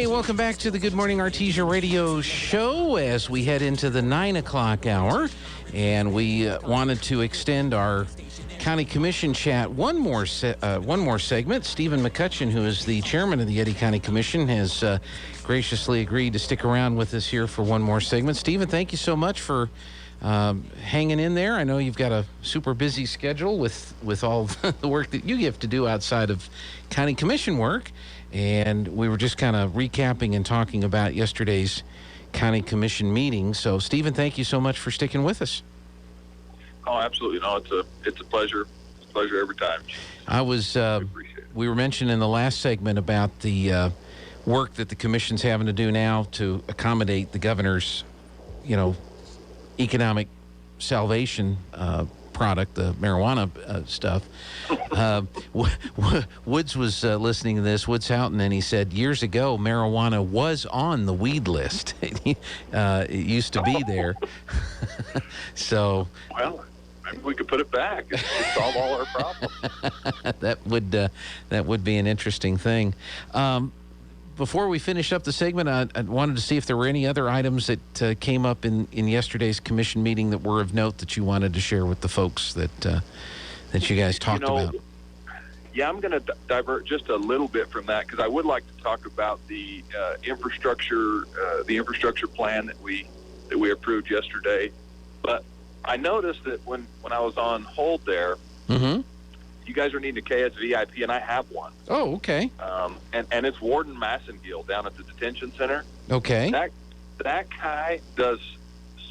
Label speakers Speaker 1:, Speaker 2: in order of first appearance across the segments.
Speaker 1: Hey, welcome back to the Good Morning Artesia Radio Show as we head into the 9 o'clock hour. And we wanted to extend our County Commission chat one more segment. Stephen Mccutcheon, who is the chairman of the Eddy County Commission, has graciously agreed to stick around with us here for one more segment. Stephen, thank you so much for hanging in there. I know you've got a super busy schedule with all the work that you have to do outside of County Commission work. And we were just kind of recapping and talking about yesterday's County Commission meeting. So, Stephen, thank you so much for sticking with us.
Speaker 2: Oh, absolutely. No, it's a pleasure. It's a pleasure every time.
Speaker 1: We were mentioning in the last segment about the work that the commission's having to do now to accommodate the governor's, economic salvation product, the marijuana stuff. Woods was listening to this, Woods Houghton, and he said years ago marijuana was on the weed list. It used to be there. So,
Speaker 2: well, maybe we could put it back and solve all our problems.
Speaker 1: That would be an interesting thing. Before we finish up the segment, I wanted to see if there were any other items that came up in yesterday's commission meeting that were of note that you wanted to share with the folks that you guys talked about.
Speaker 2: Yeah, I'm going to divert just a little bit from that because I would like to talk about the infrastructure plan that we approved yesterday. But I noticed that when I was on hold there,
Speaker 1: mm-hmm.
Speaker 2: you guys are needing a KSVIP, and I have one.
Speaker 1: Oh, okay.
Speaker 2: And it's Warden Massengill down at the detention center.
Speaker 1: Okay.
Speaker 2: That guy does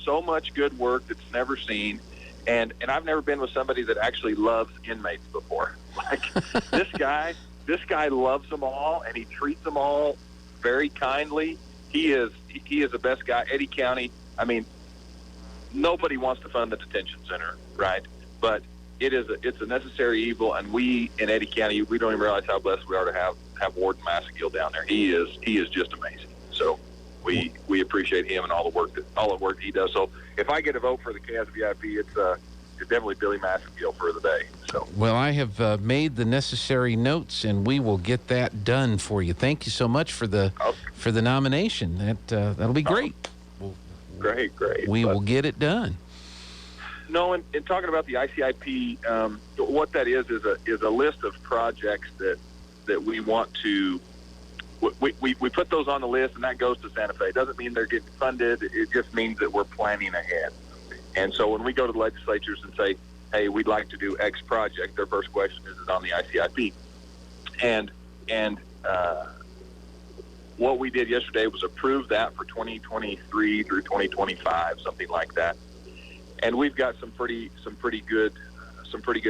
Speaker 2: so much good work that's never seen, and I've never been with somebody that actually loves inmates before. Like this guy loves them all, and he treats them all very kindly. He is the best guy. Eddy County. I mean, nobody wants to fund the detention center, right? But it's a necessary evil, and we in Eddy County, we don't even realize how blessed we are to have Warden Massengill down there. He is just amazing. So we appreciate him and all the work he does. So if I get a vote for the KSVIP, it's definitely Billy Massengill for the day. So
Speaker 1: well, I have made the necessary notes, and we will get that done for you. Thank you so much for the nomination. That'll be great.
Speaker 2: Great.
Speaker 1: We will get it done.
Speaker 2: No, in talking about the ICIP, what that is a list of projects that we want to. We put those on the list, and that goes to Santa Fe. It doesn't mean they're getting funded. It just means that we're planning ahead. And so when we go to the legislatures and say, "Hey, we'd like to do X project," their first question is it on the ICIP? And what we did yesterday was approve that for 2023 through 2025, something like that. And we've got some pretty good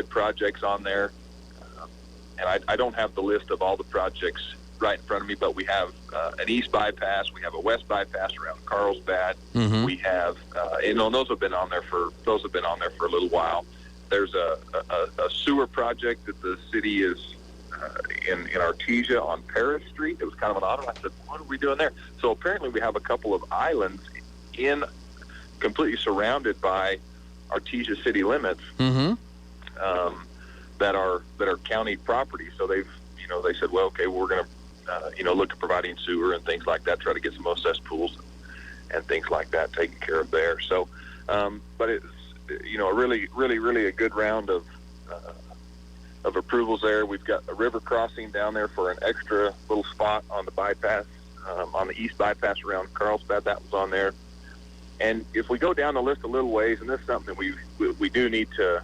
Speaker 2: projects on there. And I don't have the list of all the projects right in front of me, but we have an east bypass, we have a west bypass around Carlsbad.
Speaker 1: Mm-hmm.
Speaker 2: We have, those have been on there for a little while. There's a sewer project that the city is in Artesia on Paris Street. It was kind of an odd one. I said, what are we doing there? So apparently we have a couple of islands completely surrounded by Artesia city limits,
Speaker 1: mm-hmm.
Speaker 2: that are county property. So they said, well, okay, we're going to look at providing sewer and things like that, try to get some more cesspools and things like that taken care of there. So, but it's really a good round of approvals there. We've got a river crossing down there for an extra little spot on the bypass, on the east bypass around Carlsbad. That was on there. And if we go down the list a little ways, and this is something we do need to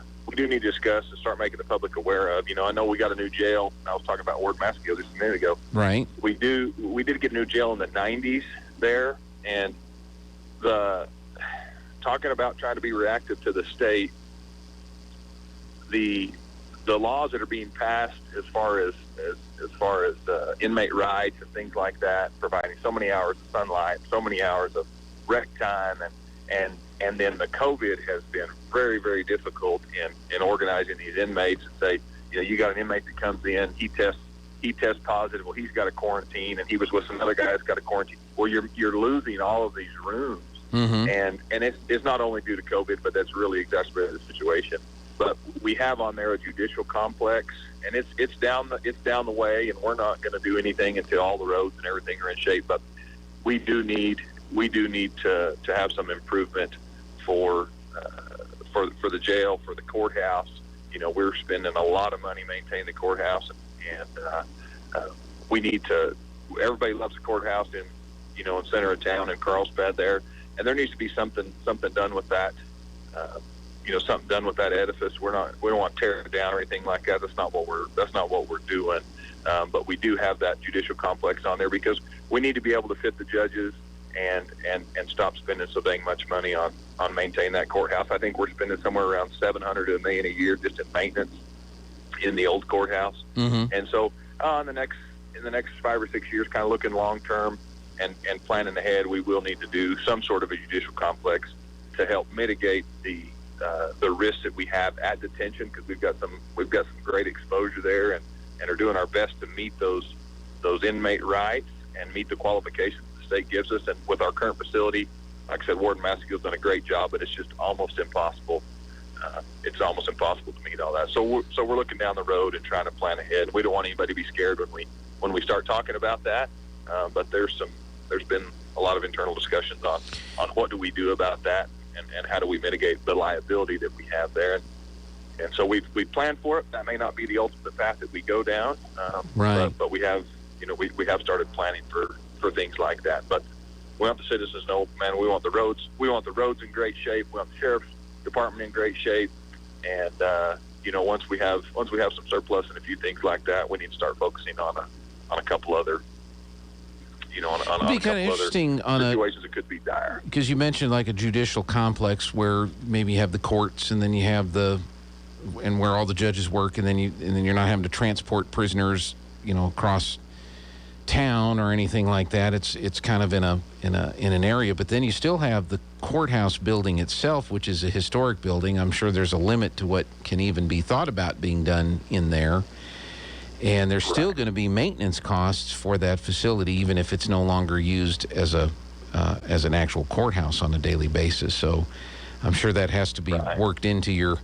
Speaker 2: discuss and start making the public aware of. I know we got a new jail. I was talking about Ward Massengill just a minute ago.
Speaker 1: Right.
Speaker 2: We did get a new jail in the 90s there, and talking about trying to be reactive to the state, the laws that are being passed as far as inmate rights and things like that, providing so many hours of sunlight, so many hours of rec time, and then the COVID has been very, very difficult in organizing these inmates and say, you got an inmate that comes in, he tests positive, well, he's got a quarantine, and he was with some other guy that's got a quarantine. Well, you're losing all of these rooms,
Speaker 1: mm-hmm.
Speaker 2: and it's not only due to COVID, but that's really exacerbated the situation. but we have on there a judicial complex, and it's down the way, and we're not going to do anything until all the roads and everything are in shape. But we do need to have some improvement for the jail, for the courthouse. We're spending a lot of money maintaining the courthouse, and we need to. Everybody loves the courthouse in center of town in Carlsbad there, and there needs to be something done with that. Something done with that edifice. We don't want to tear it down or anything like that. That's not what we're doing. But we do have that judicial complex on there because we need to be able to fit the judges and stop spending so dang much money on maintaining that courthouse. I think we're spending somewhere around $700 to $1 million a year just in maintenance in the old courthouse.
Speaker 1: Mm-hmm.
Speaker 2: And so in the next 5 or 6 years, kind of looking long term and planning ahead, we will need to do some sort of a judicial complex to help mitigate the risks that we have at detention, because we've got some great exposure there, and are doing our best to meet those inmate rights and meet the qualifications the state gives us. And with our current facility, like I said, Warden Massey's done a great job, but it's just almost impossible. It's almost impossible to meet all that. So we're looking down the road and trying to plan ahead. We don't want anybody to be scared when we start talking about that. But there's been a lot of internal discussions on what do we do about that, and how do we mitigate the liability that we have there. And so we planned for it. That may not be the ultimate path that we go down,
Speaker 1: right?
Speaker 2: But we have we have started planning for things like that. But we want the citizens to know, man, we want the roads in great shape. We want the sheriff's department in great shape. And once we have some surplus and a few things like that, we need to start focusing on a couple other.
Speaker 1: It'd be kind of interesting on
Speaker 2: situations that could be dire.
Speaker 1: Because you mentioned like a judicial complex where maybe you have the courts, and then you have and where all the judges work, and then you're not having to transport prisoners, across town or anything like that. It's kind of in an area, but then you still have the courthouse building itself, which is a historic building. I'm sure there's a limit to what can even be thought about being done in there. And there's still going to be maintenance costs for that facility, even if it's no longer used as an actual courthouse on a daily basis. So I'm sure that has to be worked into your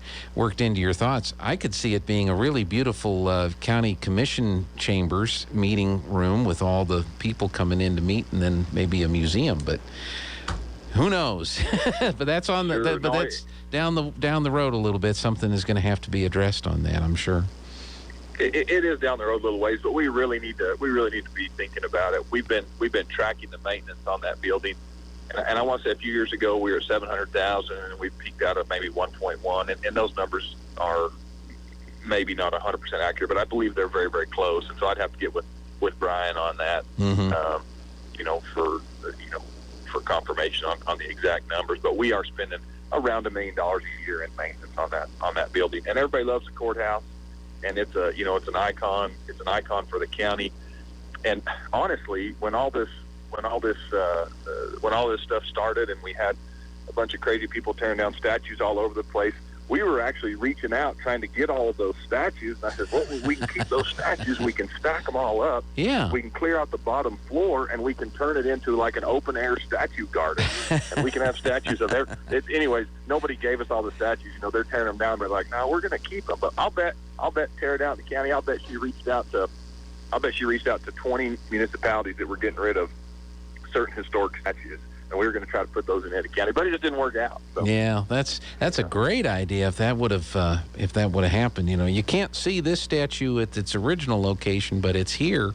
Speaker 1: thoughts. I could see it being a really beautiful county commission chambers meeting room with all the people coming in to meet, and then maybe a museum. But who knows? But that's that's down the road a little bit. Something is going to have to be addressed on that, I'm sure.
Speaker 2: It is down the road a little ways, but we really need to be thinking about it. We've been tracking the maintenance on that building, and I want to say a few years ago we were at 700,000, and we peaked out at maybe 1.1, and those numbers are maybe not 100% accurate, but I believe they're very, very close. And so I'd have to get with Brian on that, for confirmation on the exact numbers. But we are spending around $1 million a year in maintenance on that building, and everybody loves the courthouse. And it's an icon. It's an icon for the county. And honestly, when all this stuff started, and we had a bunch of crazy people tearing down statues all over the place, we were actually reaching out trying to get all of those statues. And I said, well, we can keep those statues. We can stack them all up.
Speaker 1: Yeah.
Speaker 2: We can clear out the bottom floor, and we can turn it into like an open air statue garden. And we can have statues of there. Anyways, nobody gave us all the statues. They're tearing them down. They're like, no, we're going to keep them. But I'll bet tear it out in the county. I'll bet she reached out to 20 municipalities that were getting rid of certain historic statues. And we were going to try to put those in Eddy County, but it just didn't work out. So.
Speaker 1: Yeah, that's a great idea. If that would have happened, you can't see this statue at its original location, but it's here,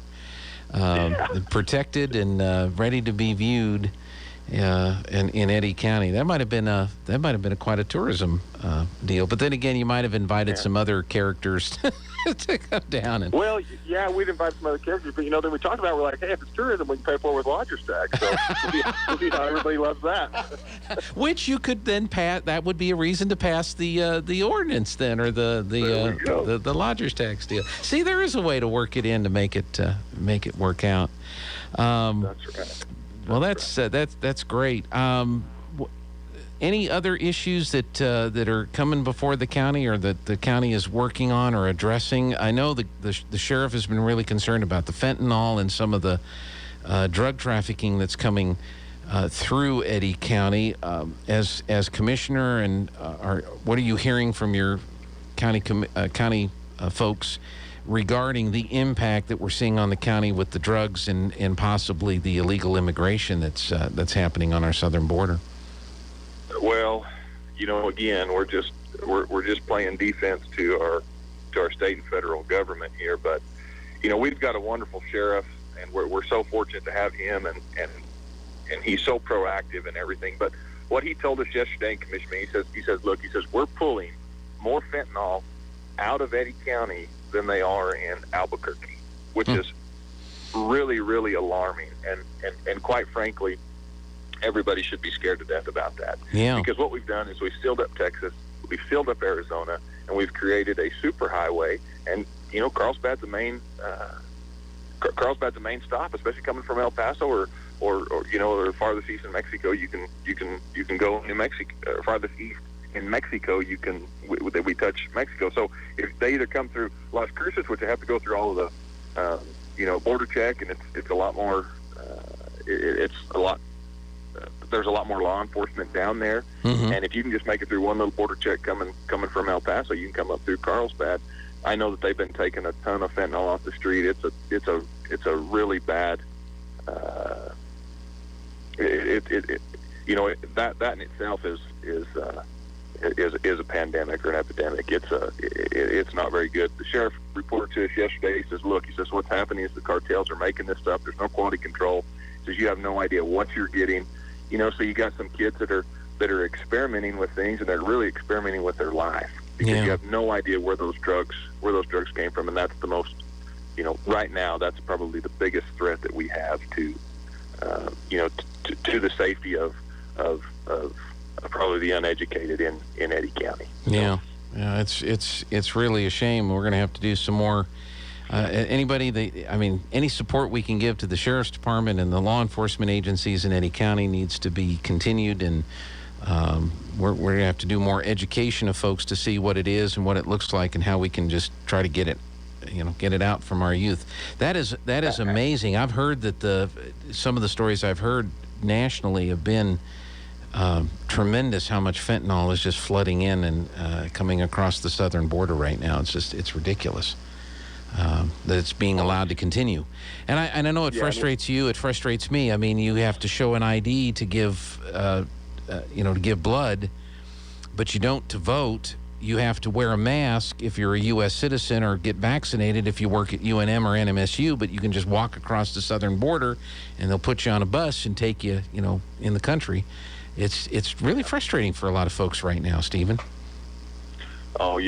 Speaker 1: protected and ready to be viewed in Eddy County. That might have been quite a tourism deal. But then again, you might have invited some other characters to come down and.
Speaker 2: Well, yeah, we'd invite some other characters, but then we talked about it, we're like, hey, if it's tourism, we can pay for it with lodger's tax. So we'll see how everybody loves that.
Speaker 1: Which you could then pass. That would be a reason to pass the ordinance then, or the lodger's tax deal. See, there is a way to work it in to make it work out.
Speaker 2: That's right.
Speaker 1: Well, that's great. Any other issues that are coming before the county, or that the county is working on or addressing? I know the sheriff has been really concerned about the fentanyl and some of the drug trafficking that's coming through Eddy County. As commissioner, and what are you hearing from your county folks regarding the impact that we're seeing on the county with the drugs and possibly the illegal immigration that's happening on our southern border?
Speaker 2: Well, again, we're just playing defense to our state and federal government here, but we've got a wonderful sheriff, and we're so fortunate to have him, and he's so proactive and everything. But what he told us yesterday in commission meeting, he says, look, we're pulling more fentanyl out of Eddy County than they are in Albuquerque, which is really, really alarming. And quite frankly, everybody should be scared to death about that.
Speaker 1: Yeah.
Speaker 2: Because what we've done is we've sealed up Texas, we've sealed up Arizona, and we've created a superhighway. And Carlsbad's the main stop, especially coming from El Paso or farthest east in Mexico. You can go New Mexico, farthest east in Mexico. We touch Mexico. So if they either come through Las Cruces, which they have to go through all of the border check, and it's a lot more. There's a lot more law enforcement down there, and if you can just make it through one little border check coming from El Paso, you can come up through Carlsbad. I know that they've been taking a ton of fentanyl off the street. It's a really bad. That in itself is a pandemic or an epidemic. It's not very good. The sheriff reported to us yesterday. He says, what's happening is the cartels are making this stuff. There's no quality control. He says you have no idea what you're getting. So you got some kids that are experimenting with things, and they're really experimenting with their life because you have no idea where those drugs came from, and that's the most, right now that's probably the biggest threat that we have to the safety of probably the uneducated in Eddy County.
Speaker 1: Yeah, it's really a shame. We're going to have to do some more. Any support we can give to the sheriff's department and the law enforcement agencies in Eddy County needs to be continued, and we're going to have to do more education of folks to see what it is and what it looks like and how we can just try to get it out from our youth. That is amazing. I've heard that some of the stories I've heard nationally have been tremendous. How much fentanyl is just flooding in and coming across the southern border right now. It's ridiculous. That it's being allowed to continue. And I know it frustrates you. It frustrates me. I mean, you have to show an ID to give, to give blood, but you don't to vote. You have to wear a mask if you're a U.S. citizen or get vaccinated if you work at UNM or NMSU, but you can just walk across the southern border and they'll put you on a bus and take you, in the country. It's really frustrating for a lot of folks right now, Stephen.
Speaker 2: Oh,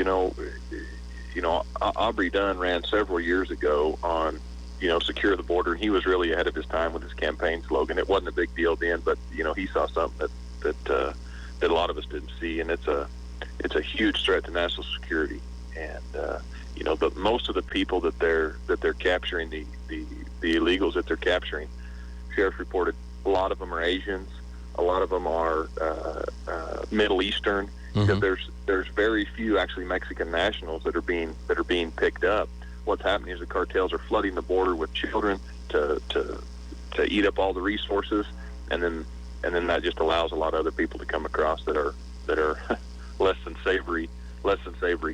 Speaker 2: Aubrey Dunn ran several years ago on, secure the border, and he was really ahead of his time with his campaign slogan. It wasn't a big deal then, but he saw something that a lot of us didn't see, and it's a huge threat to national security. And but most of the people that they're capturing, the illegals that they're capturing, sheriff reported, a lot of them are Asians, a lot of them are Middle Eastern. Because there's very few actually Mexican nationals that are being picked up. What's happening is the cartels are flooding the border with children to eat up all the resources, and then that just allows a lot of other people to come across that are less than savory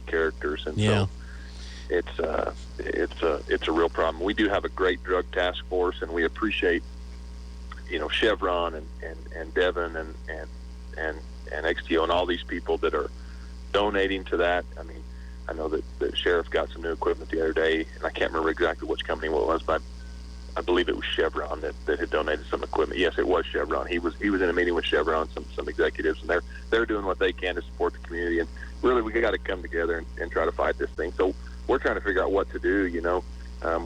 Speaker 2: characters, and so it's a real problem. We do have a great drug task force, and we appreciate Chevron and Devin and XTO and all these people that are donating to that. I mean, I know that the sheriff got some new equipment the other day, and I can't remember exactly which company it was, but I believe it was Chevron that had donated some equipment. Yes, it was Chevron. He was in a meeting with Chevron, some executives, and they're doing what they can to support the community. And really, we got to come together and try to fight this thing. So we're trying to figure out what to do.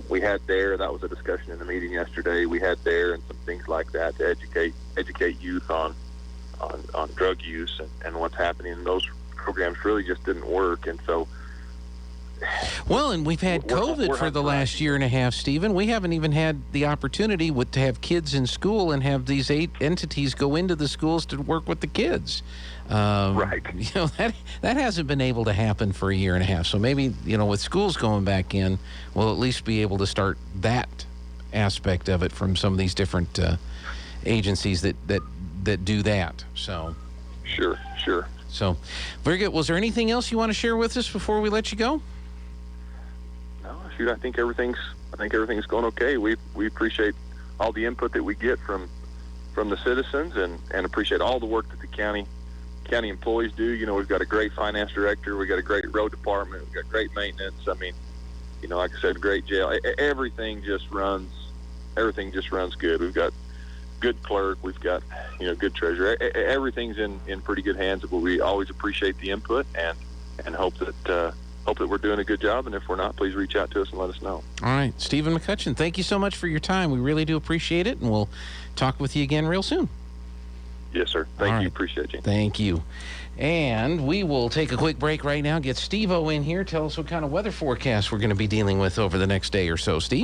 Speaker 2: We had DARE. That was a discussion in the meeting yesterday. We had DARE and some things like that to educate youth on drug use and what's happening. And those programs really just didn't work. And so,
Speaker 1: well, and we've had COVID for the last year and a half, Stephen. We haven't even had the opportunity to have kids in school and have these 8 entities go into the schools to work with the kids.
Speaker 2: Right.
Speaker 1: That hasn't been able to happen for a year and a half. So maybe, with schools going back in, we'll at least be able to start that aspect of it from some of these different agencies that do that. So
Speaker 2: Sure.
Speaker 1: So, very good. Was there anything else you want to share with us before we let you go?
Speaker 2: No, shoot, I think everything's going okay. We appreciate all the input that we get from the citizens, and appreciate all the work that the county employees do. You know, we've got a great finance director, we got a great road department, we've got great maintenance. I mean, you know, like I said, great jail. Everything just runs good. We've got good clerk, we've got, you know, good treasurer. Everything's in pretty good hands. But we always appreciate the input and hope that we're doing a good job. And if we're not, please reach out to us and let us know.
Speaker 1: All right, Stephen Mccutcheon, thank you so much for your time. We really do appreciate it, and we'll talk with you again real soon.
Speaker 2: Yes, sir. Thank you. Appreciate you.
Speaker 1: Thank you. And we will take a quick break right now, get Steve-O in here, tell us what kind of weather forecast we're going to be dealing with over the next day or so. Steve?